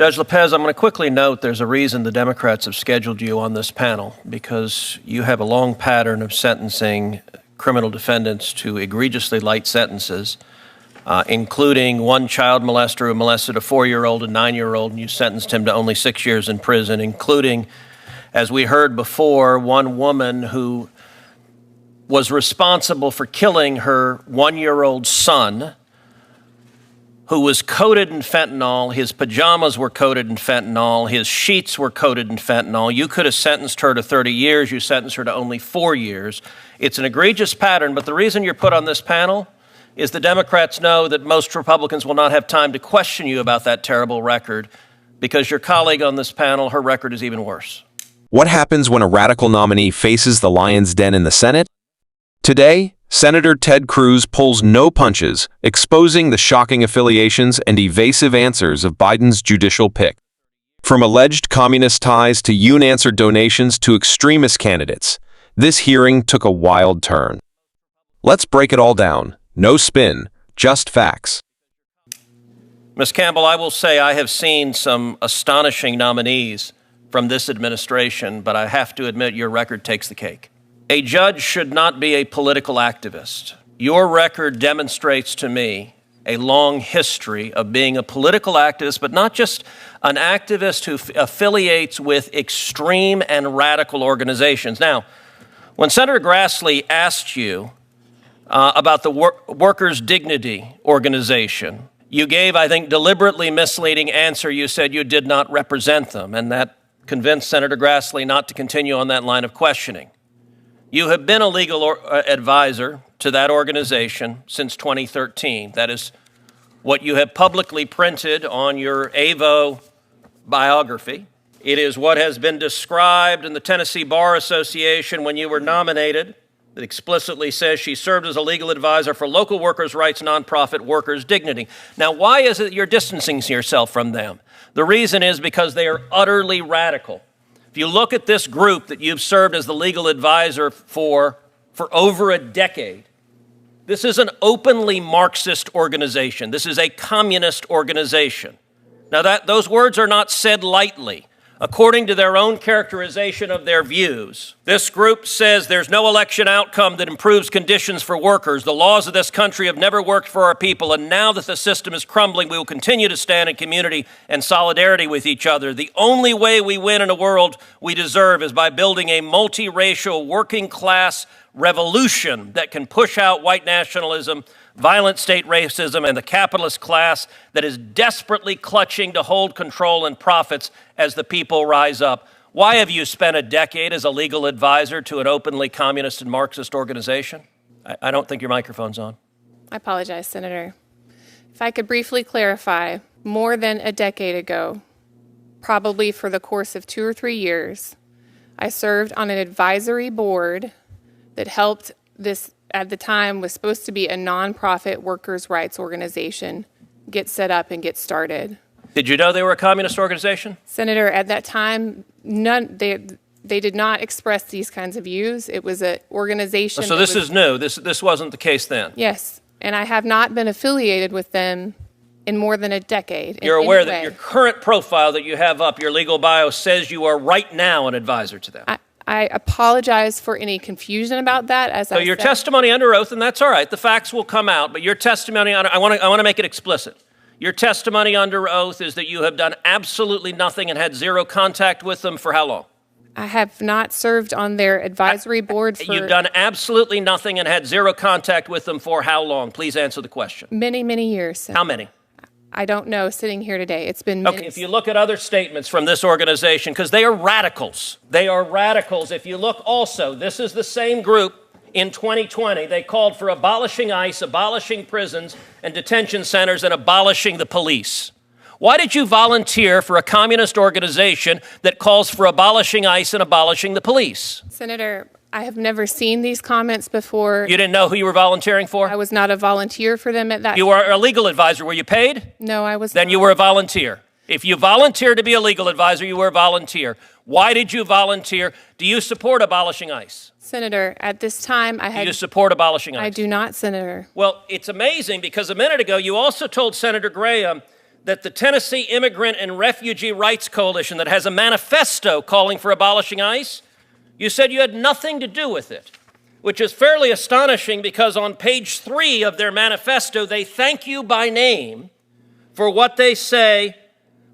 Judge Lopez, I'm going to quickly note there's a reason the Democrats have scheduled you on this panel, because you have a long pattern of sentencing criminal defendants to egregiously light sentences, including one child molester who molested a 4-year-old and 9-year-old, and you sentenced him to only 6 years in prison, including, as we heard before, one woman who was responsible for killing her 1-year-old son, who was coated in fentanyl. His pajamas were coated in fentanyl. His sheets were coated in fentanyl. You could have sentenced her to 30 years. You sentenced her to only 4 years. It's an egregious pattern, but the reason you're put on this panel is the Democrats know that most Republicans will not have time to question you about that terrible record, because your colleague on this panel, her record is even worse. What happens when a radical nominee faces the lion's den in the Senate? Today, Senator Ted Cruz pulls no punches, exposing the shocking affiliations and evasive answers of Biden's judicial pick. From alleged communist ties to unanswered donations to extremist candidates, this hearing took a wild turn. Let's break it all down. No spin, just facts. Ms. Campbell, I will say I have seen some astonishing nominees from this administration, but I have to admit your record takes the cake. A judge should not be a political activist. Your record demonstrates to me a long history of being a political activist, but not just an activist who affiliates with extreme and radical organizations. Now, when Senator Grassley asked you about the Workers' Dignity Organization, you gave, I think, deliberately misleading answer. You said you did not represent them, and that convinced Senator Grassley not to continue on that line of questioning. You have been a legal advisor to that organization since 2013. That is what you have publicly printed on your AVO biography. It is what has been described in the Tennessee Bar Association when you were nominated. It explicitly says she served as a legal advisor for local workers' rights nonprofit Workers' Dignity. Now, why is it you're distancing yourself from them? The reason is because they are utterly radical. If you look at this group that you've served as the legal advisor for over a decade, this is an openly Marxist organization. This is a communist organization. Now, those words are not said lightly. According to their own characterization of their views, this group says there's no election outcome that improves conditions for workers. The laws of this country have never worked for our people, and now that the system is crumbling, we will continue to stand in community and solidarity with each other. The only way we win in a world we deserve is by building a multiracial working class revolution that can push out white nationalism, violent state racism, and the capitalist class that is desperately clutching to hold control and profits as the people rise up. Why have you spent a decade as a legal advisor to an openly communist and Marxist organization? I don't think your microphone's on. I apologize, Senator. If I could briefly clarify, more than a decade ago, probably for the course of 2 or 3 years, I served on an advisory board that helped this, at the time, was supposed to be a nonprofit workers' rights organization get set up and get started. Did you know they were a communist organization? Senator, at that time, they did not express these kinds of views. It was an organization. So this is new. This wasn't the case then. Yes, and I have not been affiliated with them in more than a decade. You're aware that your current profile that you have up, your legal bio, says you are right now an advisor to them. I apologize for any confusion about that. So your testimony under oath, and that's all right, the facts will come out, but your testimony, I want to make it explicit. Your testimony under oath is that you have done absolutely nothing and had zero contact with them for how long? I have not served on their advisory board for... You've done absolutely nothing and had zero contact with them for how long? Please answer the question. Many, many years. Senator. How many? I don't know, sitting here today. It's been minutes. Okay, if you look at other statements from this organization, because they are radicals. They are radicals. If you look also, this is the same group in 2020. They called for abolishing ICE, abolishing prisons and detention centers, and abolishing the police. Why did you volunteer for a communist organization that calls for abolishing ICE and abolishing the police? Senator, I have never seen these comments before. You didn't know who you were volunteering for? I was not a volunteer for them at that time. You were a legal advisor. Were you paid? No, I was Then not. you were a volunteer. If you volunteered to be a legal advisor, you were a volunteer. Why did you volunteer? Do you support abolishing ICE? Senator, at this time, I had... Do you support abolishing ICE? I do not, Senator. Well, it's amazing because a minute ago, you also told Senator Graham that the Tennessee Immigrant and Refugee Rights Coalition, that has a manifesto calling for abolishing ICE, you said you had nothing to do with it, which is fairly astonishing because on page 3 of their manifesto, they thank you by name for what they say.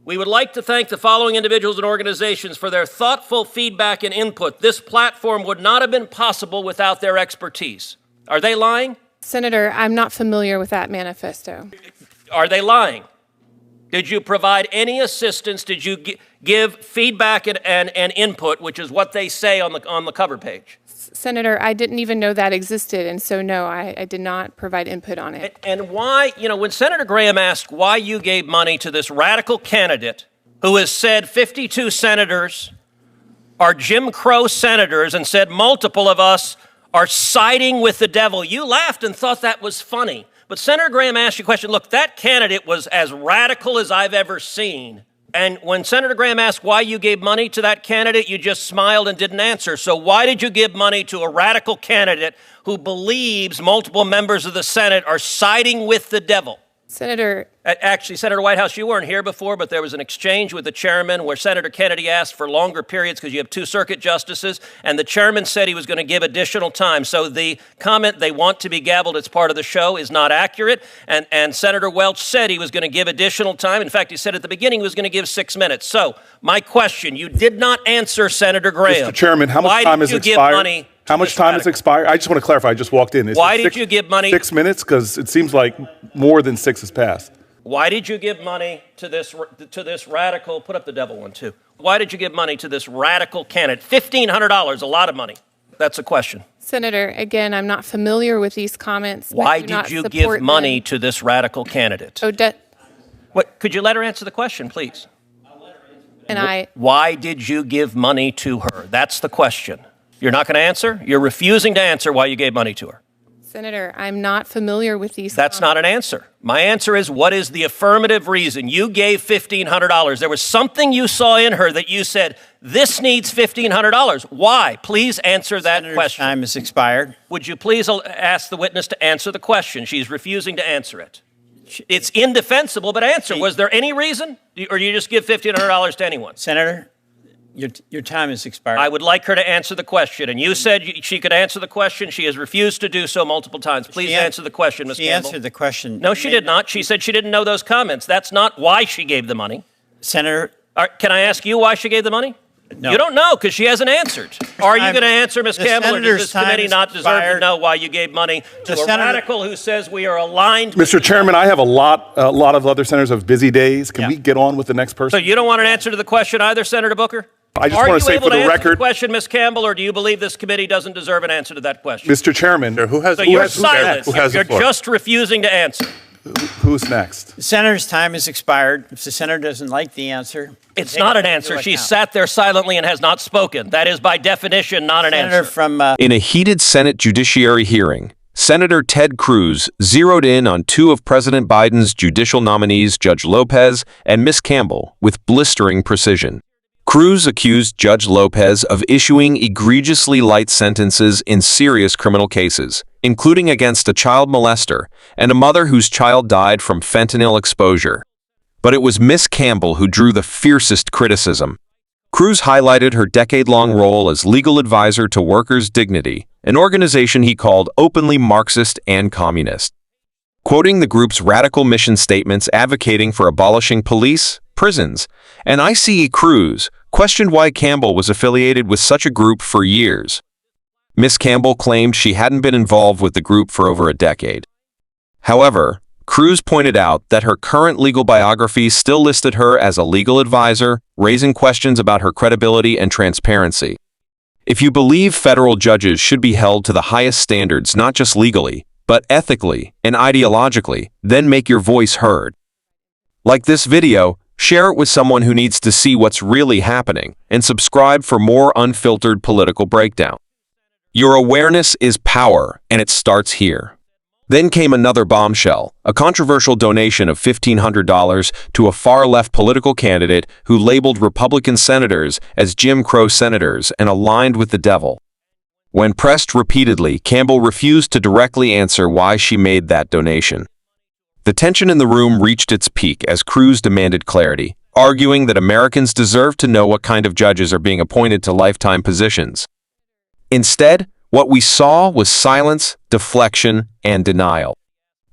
We would like to thank the following individuals and organizations for their thoughtful feedback and input. This platform would not have been possible without their expertise. Are they lying? Senator, I'm not familiar with that manifesto. Are they lying? Did you provide any assistance? Did you give feedback and input, which is what they say on the cover page? Senator, I didn't even know that existed, and so no, I did not provide input on it. And why, when Senator Graham asked why you gave money to this radical candidate who has said 52 senators are Jim Crow senators and said multiple of us are siding with the devil, you laughed and thought that was funny. But Senator Graham asked you a question. Look, that candidate was as radical as I've ever seen. And when Senator Graham asked why you gave money to that candidate, you just smiled and didn't answer. So why did you give money to a radical candidate who believes multiple members of the Senate are siding with the devil? Senator. Actually, Senator Whitehouse, you weren't here before, but there was an exchange with the chairman where Senator Kennedy asked for longer periods because you have 2 circuit justices, and the chairman said he was going to give additional time. So the comment they want to be gavelled as part of the show is not accurate, and Senator Welch said he was going to give additional time. In fact, he said at the beginning he was going to give 6 minutes. So my question, you did not answer Senator Graham. Mr. Chairman, how much time has expired? How much time has expired? I just want to clarify. I just walked in. Why did you give money? 6 minutes? Because it seems like more than 6 has passed. Why did you give money to this radical? Put up the devil one too. Why did you give money to this radical candidate? $1,500, a lot of money. That's a question. Senator, again, I'm not familiar with these comments. Why did you give money to this radical candidate? What? Could you let her answer the question, please? Why did you give money to her? That's the question. You're not going to answer? You're refusing to answer why you gave money to her. Senator, I'm not familiar with these. That's not an answer. My answer is, what is the affirmative reason you gave $1,500? There was something you saw in her that you said, this needs $1,500. Why? Please answer that question. Time has expired. Would you please ask the witness to answer the question? She's refusing to answer it. It's indefensible, but answer. Was there any reason? Or do you just give $1,500 to anyone? Senator, your time has expired. I would like her to answer the question. And you said she could answer the question. She has refused to do so multiple times. Please answer the question, Ms. Campbell. She answered the question. No, she did not. She said she didn't know those comments. That's not why she gave the money. Senator. Can I ask you why she gave the money? No. You don't know because she hasn't answered. Are you going to answer, Ms. Campbell, or does this committee not deserve to know why you gave money to a radical who says we are aligned? Mr. Chairman, I have a lot of other senators have busy days. Can we get on with the next person? So you don't want an answer to the question either, Senator Booker? I just want to say for the record, the question, Ms. Campbell, or do you believe this committee doesn't deserve an answer to that question? Mr. Chairman, you're silent. You're just refusing to answer. Who's next? The senator's time has expired. If the senator doesn't like the answer, it's not an answer. She sat there silently and has not spoken. That is, by definition, not an answer. In a heated Senate Judiciary hearing, Senator Ted Cruz zeroed in on 2 of President Biden's judicial nominees, Judge Lopez and Ms. Campbell, with blistering precision. Cruz accused Judge Lopez of issuing egregiously light sentences in serious criminal cases, including against a child molester and a mother whose child died from fentanyl exposure. But it was Ms. Campbell who drew the fiercest criticism. Cruz highlighted her decade-long role as legal advisor to Workers' Dignity, an organization he called openly Marxist and communist. Quoting the group's radical mission statements advocating for abolishing police, prisons, and ICE, Cruz questioned why Campbell was affiliated with such a group for years. Ms. Campbell claimed she hadn't been involved with the group for over a decade. However, Cruz pointed out that her current legal biography still listed her as a legal advisor, raising questions about her credibility and transparency. If you believe federal judges should be held to the highest standards not just legally, but ethically and ideologically, then make your voice heard. Like this video, share it with someone who needs to see what's really happening, and subscribe for more unfiltered political breakdown. Your awareness is power, and it starts here. Then came another bombshell, a controversial donation of $1,500 to a far-left political candidate who labeled Republican senators as Jim Crow senators and aligned with the devil. When pressed repeatedly, Campbell refused to directly answer why she made that donation. The tension in the room reached its peak as Cruz demanded clarity, arguing that Americans deserve to know what kind of judges are being appointed to lifetime positions. Instead, what we saw was silence, deflection, and denial.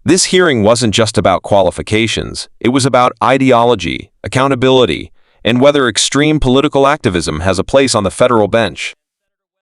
This hearing wasn't just about qualifications, it was about ideology, accountability, and whether extreme political activism has a place on the federal bench.